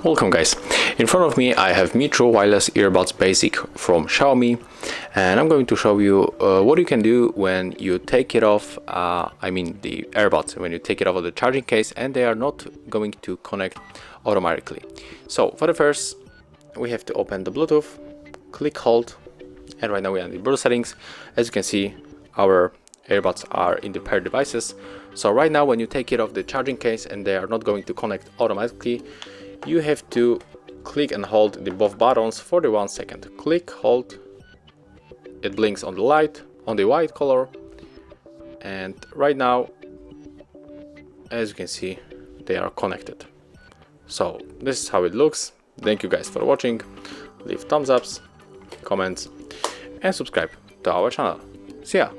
Welcome guys, in front of me I have Metro Wireless Earbuds Basic from Xiaomi, and I'm going to show you what you can do when you take it off, I mean the earbuds, when you take it off of the charging case and they are not going to connect automatically. So for the first, we have to open the Bluetooth, click hold, and right now we are in the Bluetooth settings. As you can see, our earbuds are in the paired devices. So right now when you take it off the charging case and they are not going to connect automatically, you have to click and hold the both buttons for the 1 second. Click, hold, it blinks on the light, on the white color, and right now, as you can see, they are connected. So this is how it looks. Thank you guys for watching. Leave thumbs ups, comments, and subscribe to our channel. See ya!